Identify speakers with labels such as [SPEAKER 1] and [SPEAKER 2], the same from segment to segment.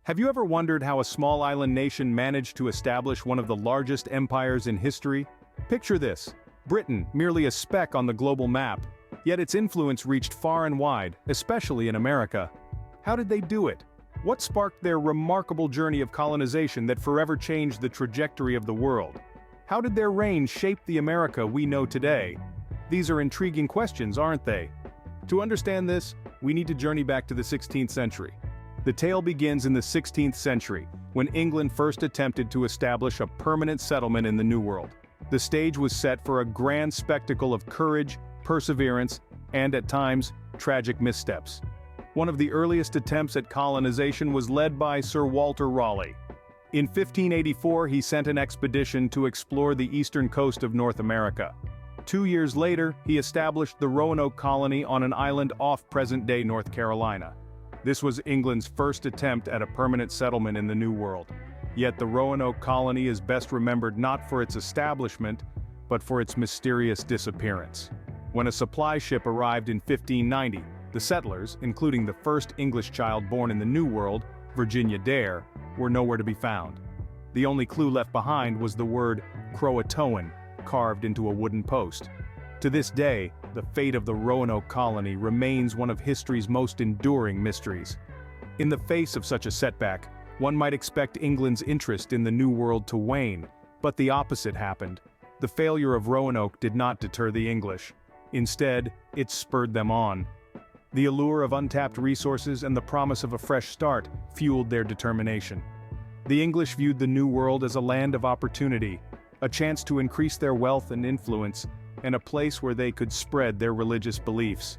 [SPEAKER 1] Have you ever wondered how a small island nation managed to establish one of the largest empires in history? Picture this: Britain, merely a speck on the global map, yet its influence reached far and wide, especially in America. How did they do it? What sparked their remarkable journey of colonization that forever changed the trajectory of the world? How did their reign shape the America we know today? These are intriguing questions, aren't they? To understand this, we need to journey back to the 16th century. The tale begins in the 16th century, when England first attempted to establish a permanent settlement in the New World. The stage was set for a grand spectacle of courage, perseverance, and at times, tragic missteps. One of the earliest attempts at colonization was led by Sir Walter Raleigh. In 1584, he sent an expedition to explore the eastern coast of North America. 2 years later, he established the Roanoke colony on an island off present-day North Carolina. This was England's first attempt at a permanent settlement in the New World. Yet the Roanoke colony is best remembered not for its establishment, but for its mysterious disappearance. When a supply ship arrived in 1590, the settlers, including the first English child born in the New World, Virginia Dare, were nowhere to be found. The only clue left behind was the word Croatoan, carved into a wooden post. To this day, the fate of the Roanoke colony remains one of history's most enduring mysteries. In the face of such a setback, one might expect England's interest in the New World to wane, but the opposite happened. The failure of Roanoke did not deter the English. Instead, it spurred them on. The allure of untapped resources and the promise of a fresh start fueled their determination. The English viewed the New World as a land of opportunity, a chance to increase their wealth and influence, and a place where they could spread their religious beliefs.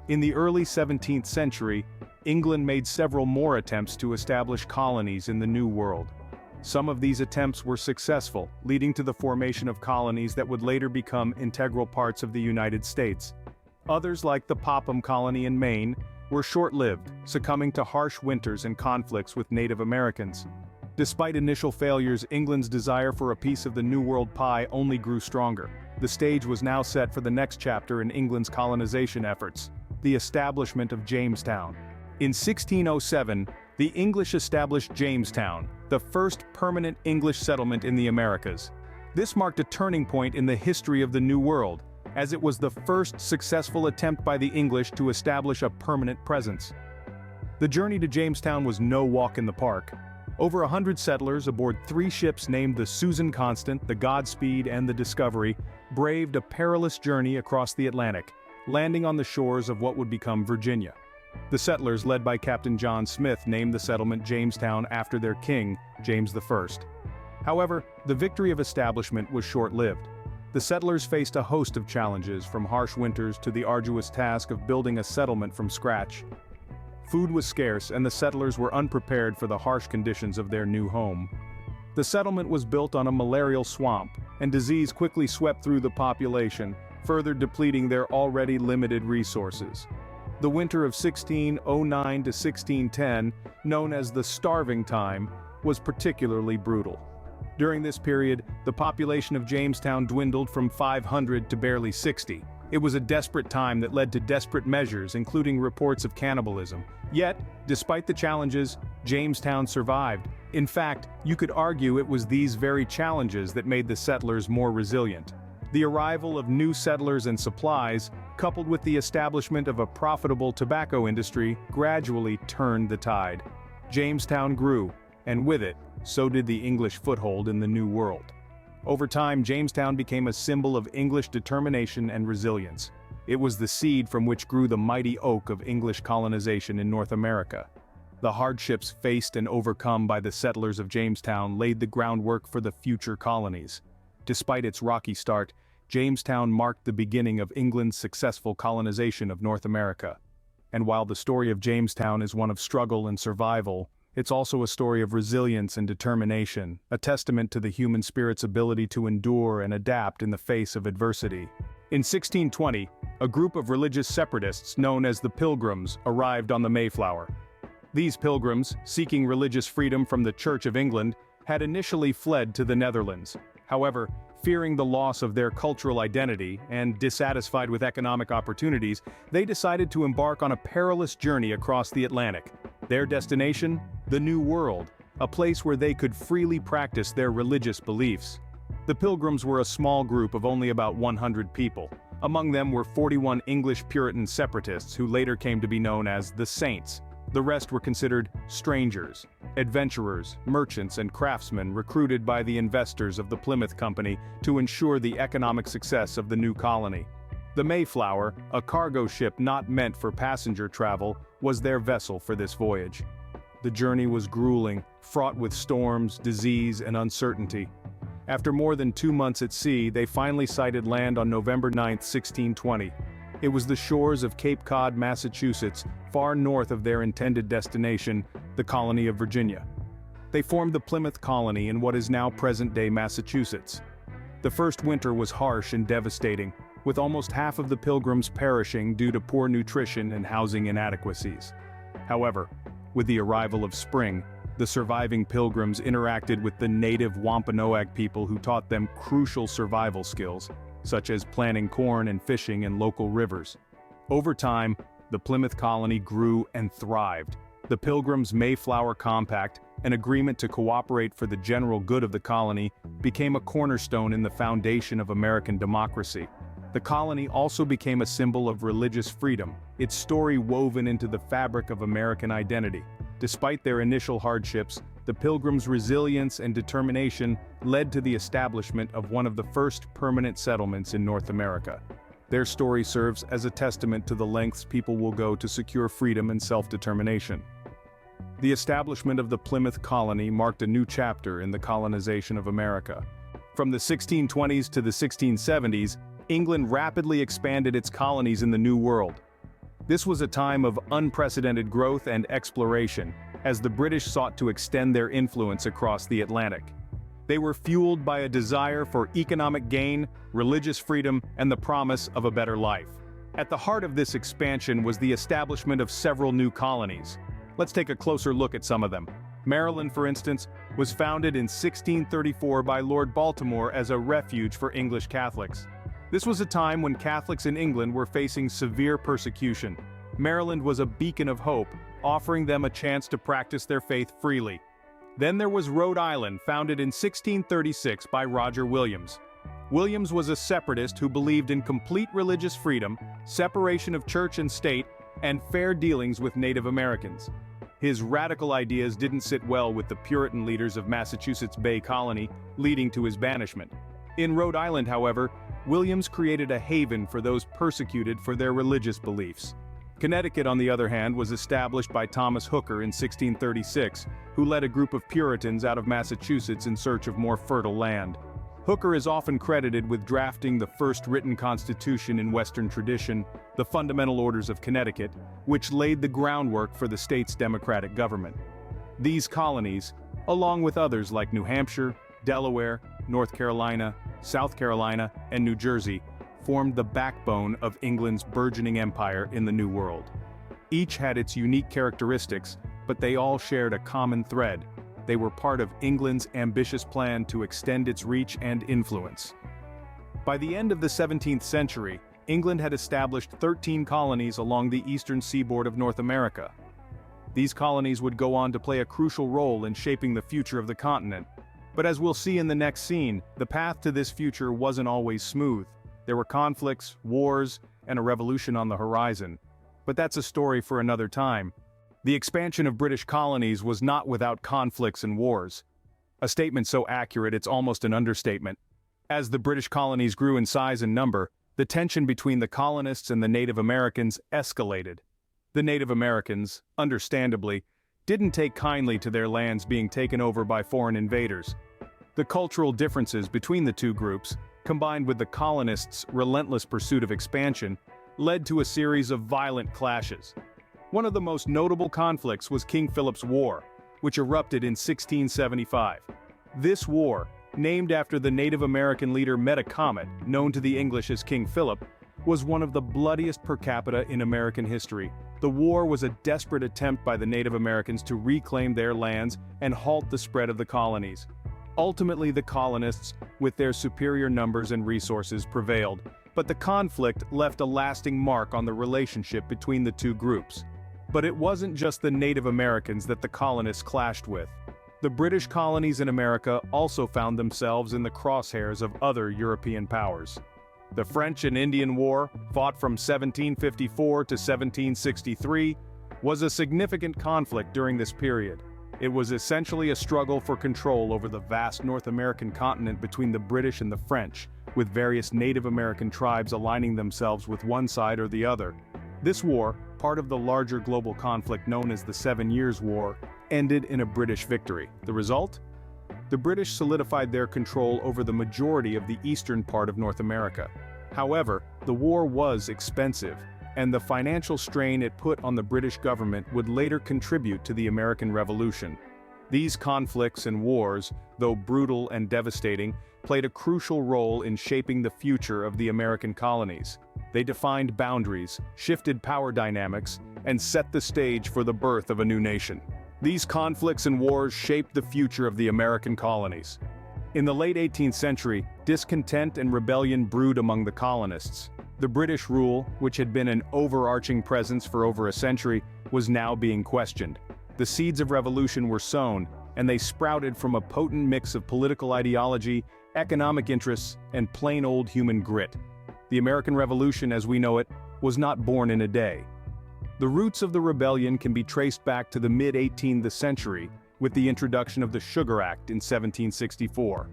[SPEAKER 1] In the early 17th century, England made several more attempts to establish colonies in the New World. Some of these attempts were successful, leading to the formation of colonies that would later become integral parts of the United States. Others, like the Popham colony in Maine, were short-lived, succumbing to harsh winters and conflicts with Native Americans. Despite initial failures, England's desire for a piece of the New World pie only grew stronger. The stage was now set for the next chapter in England's colonization efforts: the establishment of Jamestown. In 1607, the English established Jamestown, the first permanent English settlement in the Americas. This marked a turning point in the history of the New World, as it was the first successful attempt by the English to establish a permanent presence. The journey to Jamestown was no walk in the park. Over 100 settlers aboard 3 ships named the Susan Constant, the Godspeed, and the Discovery braved a perilous journey across the Atlantic, landing on the shores of what would become Virginia. The settlers, led by Captain John Smith, named the settlement Jamestown after their king, James I. However, the victory of establishment was short-lived. The settlers faced a host of challenges, from harsh winters to the arduous task of building a settlement from scratch. Food was scarce, and the settlers were unprepared for the harsh conditions of their new home. The settlement was built on a malarial swamp, and disease quickly swept through the population, further depleting their already limited resources. The winter of 1609 to 1610, known as the Starving Time, was particularly brutal. During this period, the population of Jamestown dwindled from 500 to barely 60. It was a desperate time that led to desperate measures, including reports of cannibalism. Yet, despite the challenges, Jamestown survived. In fact, you could argue it was these very challenges that made the settlers more resilient. The arrival of new settlers and supplies, coupled with the establishment of a profitable tobacco industry, gradually turned the tide. Jamestown grew, and with it, so did the English foothold in the New World. Over time, Jamestown became a symbol of English determination and resilience. It was the seed from which grew the mighty oak of English colonization in North America. The hardships faced and overcome by the settlers of Jamestown laid the groundwork for the future colonies. Despite its rocky start, Jamestown marked the beginning of England's successful colonization of North America. And while the story of Jamestown is one of struggle and survival, it's also a story of resilience and determination, a testament to the human spirit's ability to endure and adapt in the face of adversity. In 1620, a group of religious separatists known as the Pilgrims arrived on the Mayflower. These pilgrims, seeking religious freedom from the Church of England, had initially fled to the Netherlands. However, fearing the loss of their cultural identity and dissatisfied with economic opportunities, they decided to embark on a perilous journey across the Atlantic. Their destination? The New World, a place where they could freely practice their religious beliefs. The Pilgrims were a small group of only about 100 people. Among them were 41 English Puritan separatists who later came to be known as the Saints. The rest were considered strangers, adventurers, merchants and craftsmen recruited by the investors of the Plymouth Company to ensure the economic success of the new colony. The Mayflower, a cargo ship not meant for passenger travel, was their vessel for this voyage. The journey was grueling, fraught with storms, disease, and uncertainty. After more than 2 months at sea, they finally sighted land on November 9, 1620. It was the shores of Cape Cod, Massachusetts, far north of their intended destination, the colony of Virginia. They formed the Plymouth colony in what is now present-day Massachusetts. The first winter was harsh and devastating, with almost half of the Pilgrims perishing due to poor nutrition and housing inadequacies. However, with the arrival of spring, the surviving Pilgrims interacted with the native Wampanoag people who taught them crucial survival skills, such as planting corn and fishing in local rivers. Over time, the Plymouth colony grew and thrived. The Pilgrims' Mayflower Compact, an agreement to cooperate for the general good of the colony, became a cornerstone in the foundation of American democracy. The colony also became a symbol of religious freedom, its story woven into the fabric of American identity. Despite their initial hardships, the Pilgrims' resilience and determination led to the establishment of one of the first permanent settlements in North America. Their story serves as a testament to the lengths people will go to secure freedom and self-determination. The establishment of the Plymouth colony marked a new chapter in the colonization of America. From the 1620s to the 1670s, England rapidly expanded its colonies in the New World. This was a time of unprecedented growth and exploration, as the British sought to extend their influence across the Atlantic. They were fueled by a desire for economic gain, religious freedom, and the promise of a better life. At the heart of this expansion was the establishment of several new colonies. Let's take a closer look at some of them. Maryland, for instance, was founded in 1634 by Lord Baltimore as a refuge for English Catholics. This was a time when Catholics in England were facing severe persecution. Maryland was a beacon of hope, offering them a chance to practice their faith freely. Then there was Rhode Island, founded in 1636 by Roger Williams. Williams was a separatist who believed in complete religious freedom, separation of church and state, and fair dealings with Native Americans. His radical ideas didn't sit well with the Puritan leaders of Massachusetts Bay Colony, leading to his banishment. In Rhode Island, however, Williams created a haven for those persecuted for their religious beliefs. Connecticut, on the other hand, was established by Thomas Hooker in 1636, who led a group of Puritans out of Massachusetts in search of more fertile land. Hooker is often credited with drafting the first written constitution in Western tradition, the Fundamental Orders of Connecticut, which laid the groundwork for the state's democratic government. These colonies, along with others like New Hampshire, Delaware, North Carolina, South Carolina, and New Jersey, formed the backbone of England's burgeoning empire in the New World. Each had its unique characteristics, but they all shared a common thread. They were part of England's ambitious plan to extend its reach and influence. By the end of the 17th century, England had established 13 colonies along the eastern seaboard of North America. These colonies would go on to play a crucial role in shaping the future of the continent. But as we'll see in the next scene, the path to this future wasn't always smooth. There were conflicts, wars, and a revolution on the horizon. But that's a story for another time. The expansion of British colonies was not without conflicts and wars. A statement so accurate it's almost an understatement. As the British colonies grew in size and number, the tension between the colonists and the Native Americans escalated. The Native Americans, understandably, didn't take kindly to their lands being taken over by foreign invaders. The cultural differences between the two groups, combined with the colonists' relentless pursuit of expansion, led to a series of violent clashes. One of the most notable conflicts was King Philip's War, which erupted in 1675. This war, named after the Native American leader Metacomet, known to the English as King Philip, was one of the bloodiest per capita in American history. The war was a desperate attempt by the Native Americans to reclaim their lands and halt the spread of the colonies. Ultimately, the colonists, with their superior numbers and resources, prevailed, but the conflict left a lasting mark on the relationship between the two groups. But it wasn't just the Native Americans that the colonists clashed with. The British colonies in America also found themselves in the crosshairs of other European powers. The French and Indian War, fought from 1754 to 1763, was a significant conflict during this period. It was essentially a struggle for control over the vast North American continent between the British and the French, with various Native American tribes aligning themselves with one side or the other. This war, part of the larger global conflict known as the 7 Years' War, ended in a British victory. The result? The British solidified their control over the majority of the eastern part of North America. However, the war was expensive, and the financial strain it put on the British government would later contribute to the American Revolution. These conflicts and wars, though brutal and devastating, played a crucial role in shaping the future of the American colonies. They defined boundaries, shifted power dynamics, and set the stage for the birth of a new nation. These conflicts and wars shaped the future of the American colonies. In the late 18th century, discontent and rebellion brewed among the colonists. The British rule, which had been an overarching presence for over a century, was now being questioned. The seeds of revolution were sown, and they sprouted from a potent mix of political ideology, economic interests, and plain old human grit. The American Revolution, as we know it, was not born in a day. The roots of the rebellion can be traced back to the mid-18th century, with the introduction of the Sugar Act in 1764.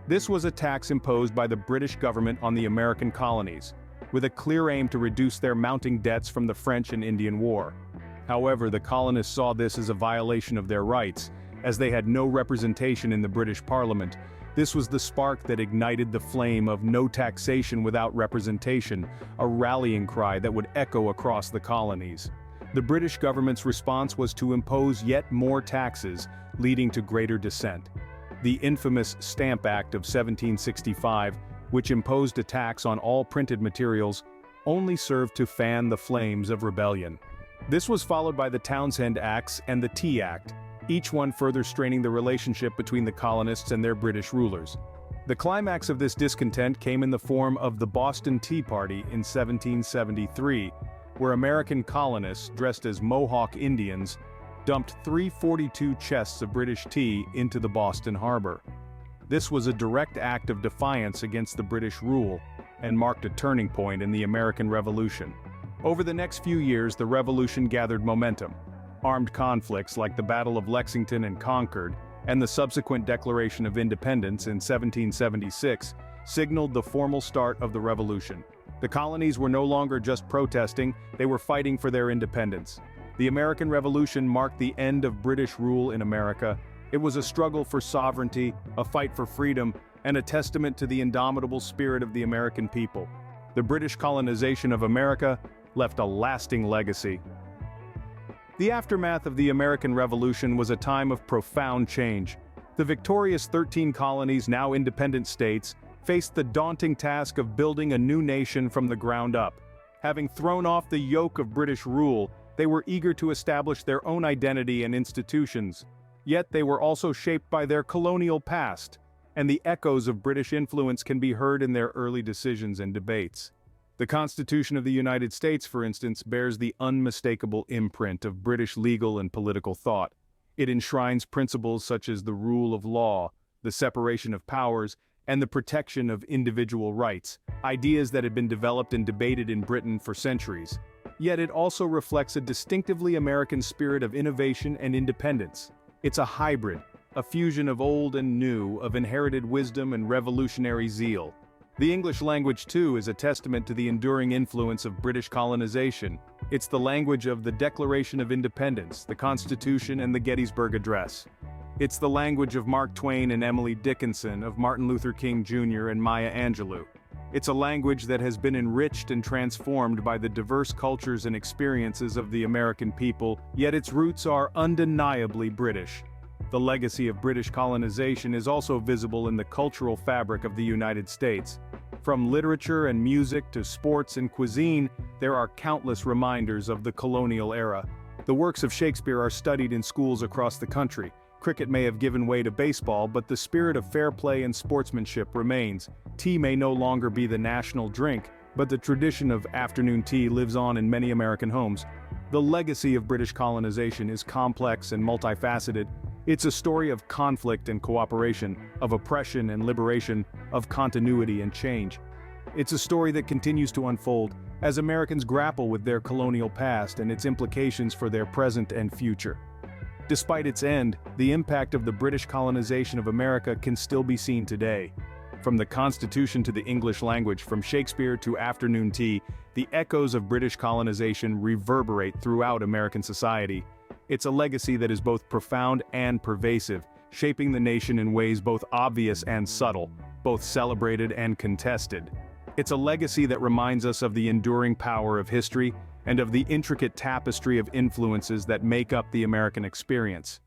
[SPEAKER 1] This was a tax imposed by the British government on the American colonies, with a clear aim to reduce their mounting debts from the French and Indian War. However, the colonists saw this as a violation of their rights, as they had no representation in the British Parliament. This was the spark that ignited the flame of no taxation without representation, a rallying cry that would echo across the colonies. The British government's response was to impose yet more taxes, leading to greater dissent. The infamous Stamp Act of 1765, which imposed a tax on all printed materials, only served to fan the flames of rebellion. This was followed by the Townshend Acts and the Tea Act, each one further straining the relationship between the colonists and their British rulers. The climax of this discontent came in the form of the Boston Tea Party in 1773, where American colonists, dressed as Mohawk Indians, dumped 342 chests of British tea into the Boston harbor. This was a direct act of defiance against the British rule, and marked a turning point in the American Revolution. Over the next few years, the Revolution gathered momentum. Armed conflicts like the Battle of Lexington and Concord, and the subsequent Declaration of Independence in 1776, signaled the formal start of the Revolution. The colonies were no longer just protesting, they were fighting for their independence. The American Revolution marked the end of British rule in America. It was a struggle for sovereignty, a fight for freedom, and a testament to the indomitable spirit of the American people. The British colonization of America left a lasting legacy. The aftermath of the American Revolution was a time of profound change. The victorious 13 colonies, now independent states, faced the daunting task of building a new nation from the ground up. Having thrown off the yoke of British rule, they were eager to establish their own identity and institutions. Yet they were also shaped by their colonial past, and the echoes of British influence can be heard in their early decisions and debates. The Constitution of the United States, for instance, bears the unmistakable imprint of British legal and political thought. It enshrines principles such as the rule of law, the separation of powers, and the protection of individual rights, ideas that had been developed and debated in Britain for centuries. Yet it also reflects a distinctively American spirit of innovation and independence. It's a hybrid, a fusion of old and new, of inherited wisdom and revolutionary zeal. The English language, too, is a testament to the enduring influence of British colonization. It's the language of the Declaration of Independence, the Constitution, and the Gettysburg Address. It's the language of Mark Twain and Emily Dickinson, of Martin Luther King Jr. and Maya Angelou. It's a language that has been enriched and transformed by the diverse cultures and experiences of the American people, yet its roots are undeniably British. The legacy of British colonization is also visible in the cultural fabric of the United States. From literature and music to sports and cuisine, there are countless reminders of the colonial era. The works of Shakespeare are studied in schools across the country, Cricket may have given way to baseball, but the spirit of fair play and sportsmanship remains. Tea may no longer be the national drink, but the tradition of afternoon tea lives on in many American homes. The legacy of British colonization is complex and multifaceted. It's a story of conflict and cooperation, of oppression and liberation, of continuity and change. It's a story that continues to unfold as Americans grapple with their colonial past and its implications for their present and future. Despite its end, the impact of the British colonization of America can still be seen today. From the Constitution to the English language, from Shakespeare to afternoon tea, the echoes of British colonization reverberate throughout American society. It's a legacy that is both profound and pervasive, shaping the nation in ways both obvious and subtle, both celebrated and contested. It's a legacy that reminds us of the enduring power of history and of the intricate tapestry of influences that make up the American experience.